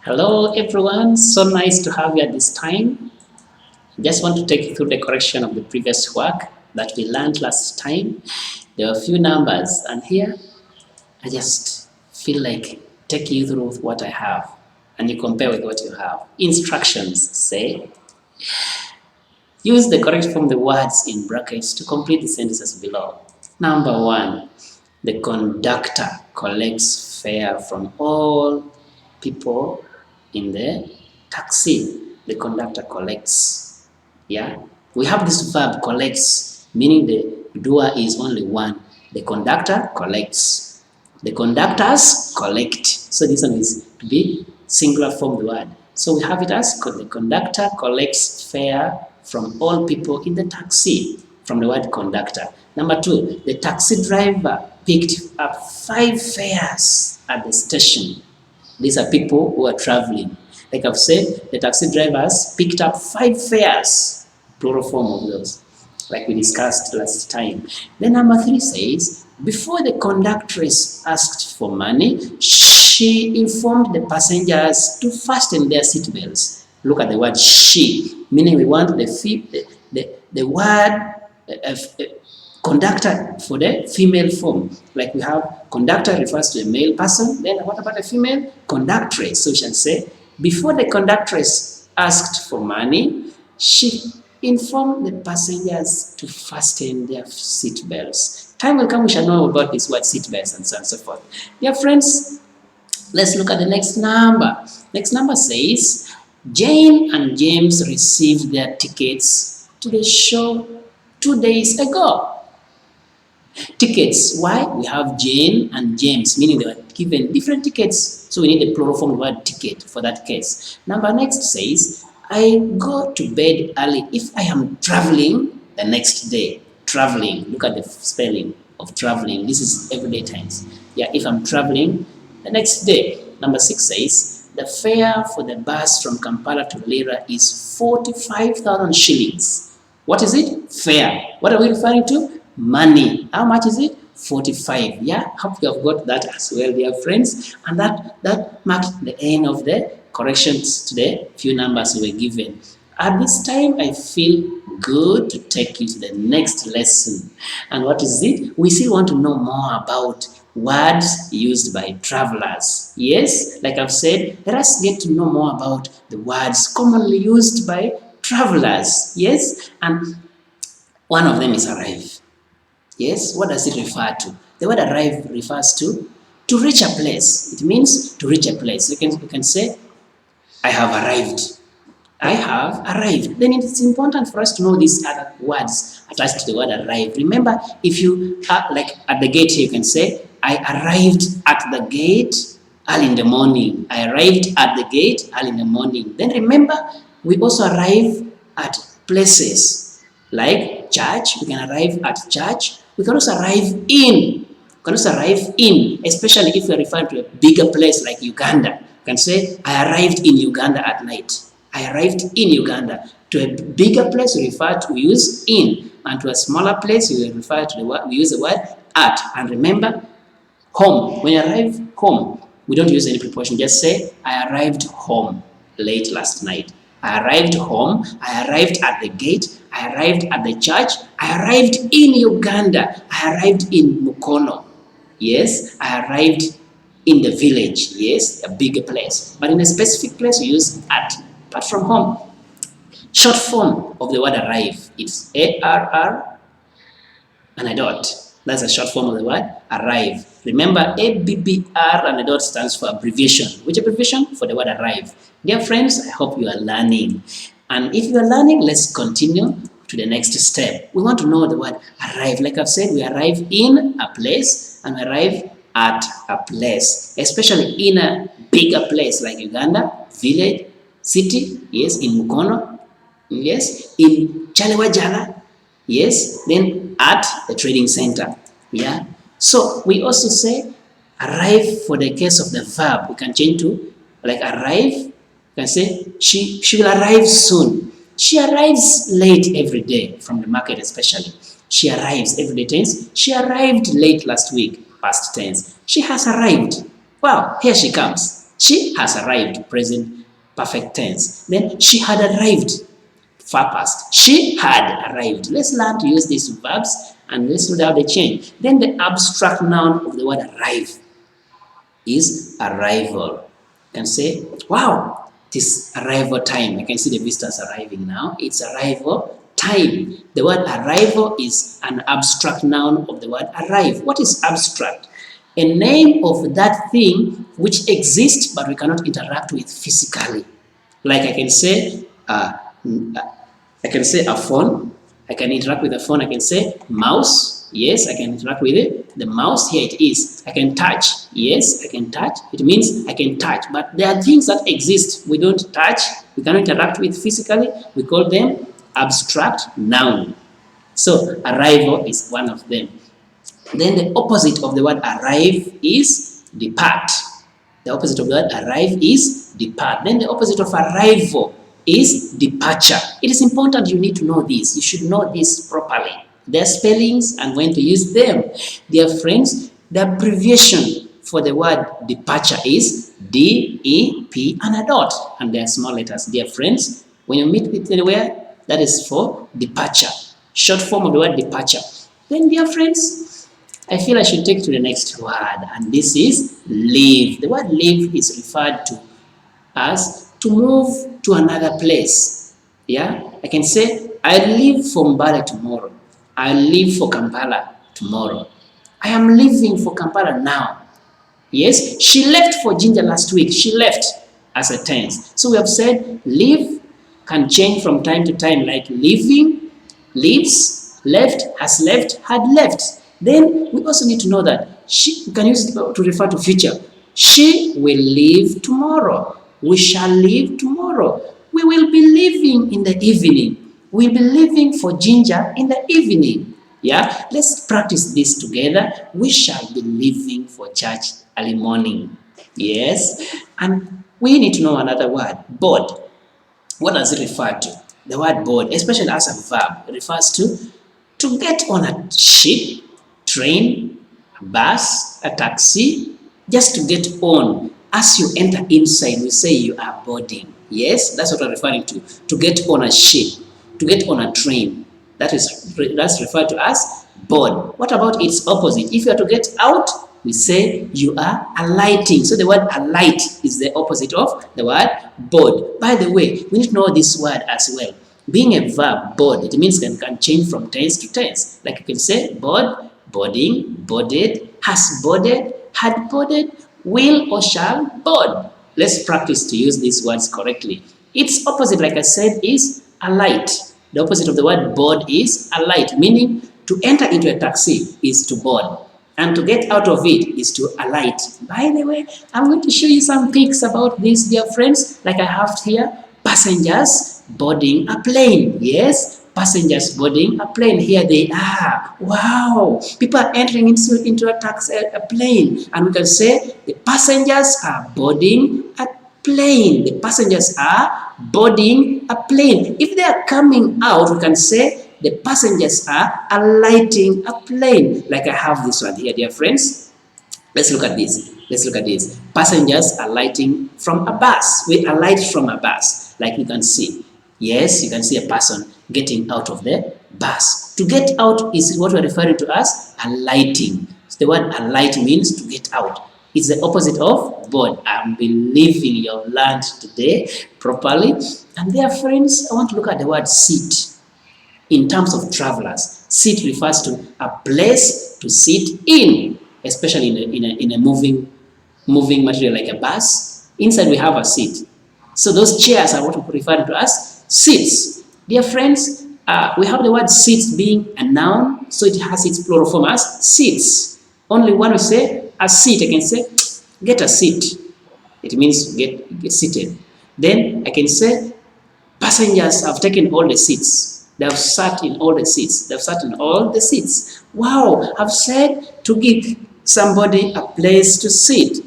Hello everyone, so nice to have you at this time. I just want to take you through the correction of the previous work that we learned last time. There are a few numbers, and here I just feel like taking you through what I have and you compare with what you have. Instructions say, use the correct form of the words in brackets to complete the sentences below. Number one, the conductor collects fare from all people in the taxi. The conductor collects. Yeah, we have this verb collects, meaning the doer is only one. The conductor collects. The conductors collect. So this one is to be singular form of the word. So we have it as the conductor collects fare from all people in the taxi, from the word conductor. Number two, the taxi driver picked up 5 fares at the station. These are people who are traveling. Like I've said, the taxi drivers picked up 5 fares, plural form of those, like we discussed last time. Then number 3 says, before the conductress asked for money, she informed the passengers to fasten their seatbelts. Look at the word she, meaning we want the word conductor for the female form. Like we have conductor refers to a male person, then what about a female? Conductress. So we shall say, before the conductress asked for money, she informed the passengers to fasten their seat belts. Time will come, we shall know about this word seat belts and so on and so forth. Dear friends, let's look at the next number. Next number says, Jane and James received their tickets to the show 2 days ago. Tickets. Why? We have Jane and James, meaning they were given different tickets. So we need a plural form of the word ticket for that case. Number next says, I go to bed early if I am traveling the next day. Traveling. Look at the spelling of traveling. This is everyday times. Yeah, if I'm traveling the next day. Number 6 says, the fare for the bus from Kampala to Lira is 45,000 shillings. What is it? Fare. What are we referring to? Money. How much is it? 45. Yeah, hope you have got that as well, dear friends. And that marked the end of the corrections to the few numbers we were given. At this time, I feel good to take you to the next lesson. And what is it? We still want to know more about words used by travelers. Yes, like I've said, let us get to know more about the words commonly used by travelers. Yes, and one of them is arrive. Yes, what does it refer to? The word arrive refers to reach a place. It means to reach a place. You can say, I have arrived. I have arrived. Then it's important for us to know these other words attached to the word arrive. Remember, if you are like at the gate here, you can say, I arrived at the gate early in the morning. I arrived at the gate early in the morning. Then remember, we also arrive at places like church. We can arrive at church. We can also arrive in. We can also arrive in, especially if we are referring to a bigger place like Uganda. You can say, I arrived in Uganda at night. I arrived in Uganda. To a bigger place, we use in, and to a smaller place, we use the word at. And remember, home. When you arrive home, we don't use any preposition. Just say, I arrived home late last night. I arrived home. I arrived at the gate. I arrived at the church. I arrived in Uganda. I arrived in Mukono. Yes, I arrived in the village. Yes, a bigger place. But in a specific place, we use at. Apart from home, short form of the word arrive, it's ARR and a dot. That's a short form of the word arrive. Remember, ABBR and a dot stands for abbreviation. Which abbreviation? For the word arrive. Dear friends, I hope you are learning. And if you are learning, let's continue to the next step. We want to know the word arrive. Like I've said, we arrive in a place and we arrive at a place, especially in a bigger place like Uganda, village, city, yes, in Mukono, yes, in Chalewajala, yes, then at the trading center, yeah. So we also say arrive for the case of the verb. We can change to like arrive. You can say she will arrive soon. She arrives late every day from the market, especially. She arrives every day tense. She arrived late last week, past tense. She has arrived. Wow, here she comes. She has arrived, present perfect tense. Then she had arrived, far past. She had arrived. Let's learn to use these verbs and let's know how they change. Then the abstract noun of the word arrive is arrival. You can say, wow, it is arrival time. I can see the visitors arriving now. It's arrival time. The word arrival is an abstract noun of the word arrive. What is abstract? A name of that thing which exists but we cannot interact with physically. Like I can say a phone. I can interact with the phone. I can say mouse. Yes, I can interact with it. The mouse, here it is. I can touch. Yes, I can touch. It means I can touch. But there are things that exist. We don't touch. We cannot interact with physically. We call them abstract noun. So arrival is one of them. Then the opposite of the word arrive is depart. The opposite of the word arrive is depart. Then the opposite of arrival is departure. It is important you need to know this. You should know this properly. Their spellings and when to use them. Dear friends, the abbreviation for the word departure is D-E-P and a dot. And they are small letters. Dear friends, when you meet it anywhere, that is for departure. Short form of the word departure. Then, dear friends, I feel I should take you to the next word, and this is leave. The word leave is referred to as to move to another place. Yeah, I can say, I leave for Mbale tomorrow. I leave for Kampala tomorrow. I am leaving for Kampala now. Yes, she left for Jinja last week. She left as a tense. So we have said leave can change from time to time, like leaving, leaves, left, has left, had left. Then we also need to know that we can use it to refer to future. She will leave tomorrow. We shall leave tomorrow. We will be leaving in the evening. We'll be leaving for Jinja in the evening. Yeah, let's practice this together. We shall be leaving for church early morning. Yes, and we need to know another word, board. What does it refer to? The word board, especially as a verb, it refers to get on a ship, train, a bus, a taxi, just to get on. As you enter inside, we say you are boarding. Yes, that's what we're referring to get on a ship, to get on a train. That's referred to as board. What about its opposite? If you are to get out, we say you are alighting. So the word alight is the opposite of the word board. By the way, we need to know this word as well. Being a verb, board, it means it can change from tense to tense. Like you can say board, boarding, boarded, has boarded, had boarded, will or shall board. Let's practice to use these words correctly. Its opposite, like I said, is alight. The opposite of the word board is alight, meaning to enter into a taxi is to board, and to get out of it is to alight. By the way, I'm going to show you some pics about this, dear friends, like I have here. Passengers boarding a plane. Yes, passengers boarding a plane. Here they are. Wow, people are entering into a plane, and we can say the passengers are boarding a plane. The passengers are boarding a plane. If they are coming out, we can say the passengers are alighting a plane. Like I have this one here, dear friends. Let's look at this. Let's look at this. Passengers alighting from a bus. We alight from a bus, like you can see. Yes, you can see a person getting out of the bus. To get out is what we're referring to as alighting. So the word alight means to get out. It's the opposite of board. I'm believing you've learned today properly. And dear friends, I want to look at the word seat. In terms of travelers, seat refers to a place to sit in, especially in a moving material like a bus. Inside we have a seat. So those chairs are what we refer to as seats. Dear friends, we have the word seats being a noun, so it has its plural form as seats. Only when we say a seat, I can say, get a seat. It means get seated. Then I can say, passengers have taken all the seats. They have sat in all the seats. They have sat in all the seats. Wow, I've said to give somebody a place to sit.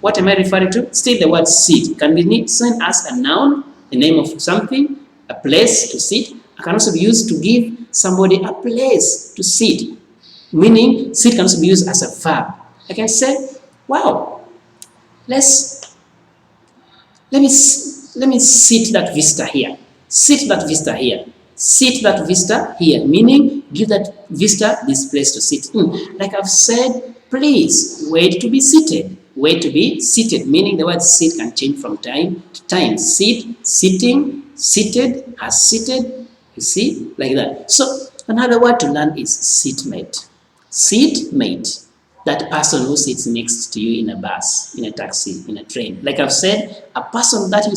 What am I referring to? Still the word sit. Can be seen as a noun, the name of something, a place to sit. It can also be used to give somebody a place to sit. Meaning, sit can also be used as a verb. I can say, wow, let's let me sit that visitor here. Sit that visitor here. Sit that visitor here. Meaning, give that visitor this place to sit in. Like I've said, please wait to be seated. Wait to be seated. Meaning the word sit can change from time to time. Sit, sitting, seated, has seated. You see, like that. So another word to learn is seatmate. Seatmate. That person who sits next to you in a bus, in a taxi, in a train. Like I've said, a person that you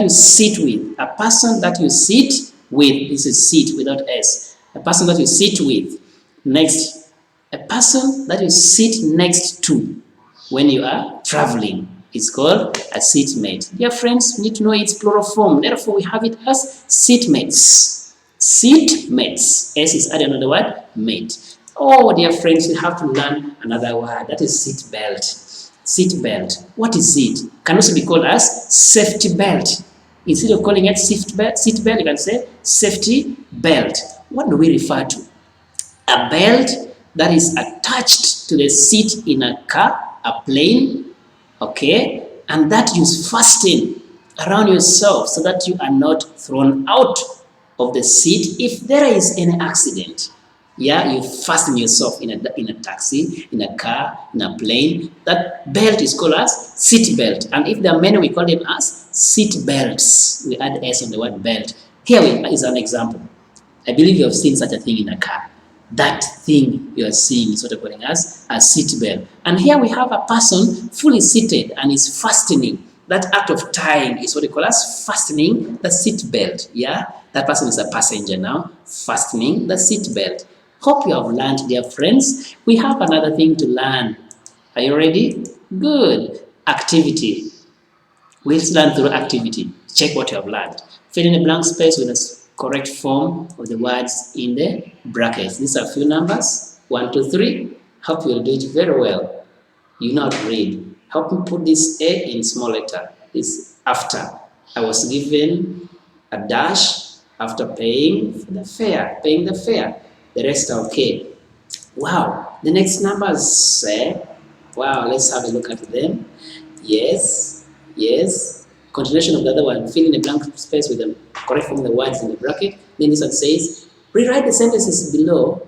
sit with, a person that you sit with, this is sit without S, a person that you sit with. Next, a person that you sit next to when you are traveling is called a seatmate. Dear friends, we need to know its plural form. Therefore, we have it as seatmates. Seatmates. S is added another word, mate. Oh, dear friends, we have to learn another word. That is seat belt. Seat belt. What is it? Can also be called as safety belt. Instead of calling it seat belt, you can say safety belt. What do we refer to? A belt that is attached to the seat in a car, a plane, okay, and that you fasten around yourself so that you are not thrown out of the seat if there is any accident. Yeah, you fasten yourself in a taxi, in a car, in a plane. That belt is called as seat belt. And if there are many, we call them as seat belts. We add S on the word belt. Here is an example. I believe you have seen such a thing in a car. That thing you are seeing is what we're calling as a seat belt. And here we have a person fully seated and is fastening. That act of tying is what we call as fastening the seat belt. Yeah, that person is a passenger now, fastening the seat belt. Hope you have learned, dear friends. We have another thing to learn. Are you ready? Good. Activity. We'll learn through activity. Check what you have learned. Fill in a blank space with the correct form of the words in the brackets. These are a few numbers. 1, 2, 3. Hope you'll do it very well. You know how to read. Help me put this A in small letter. This after. I was given a dash after paying for the fare. Paying the fare. The rest are okay. Wow. The next numbers say, wow, let's have a look at them. Yes, yes. Continuation of the other one. Fill in a blank space with the correct form of the words in the bracket. Then this one says, rewrite the sentences below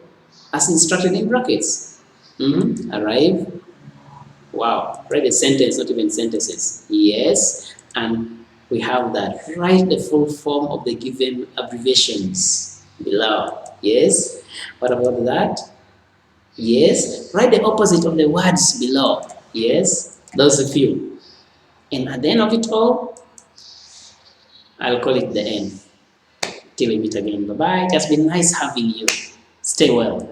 as instructed in brackets. Arrive. Wow. Write a sentence, not even sentences. Yes. And we have that. Write the full form of the given abbreviations below. Yes. What about that? Yes. Write the opposite of the words below. Yes. Those a few. And at the end of it all, I'll call it the end. Till we meet again. Bye-bye. It has been nice having you. Stay well.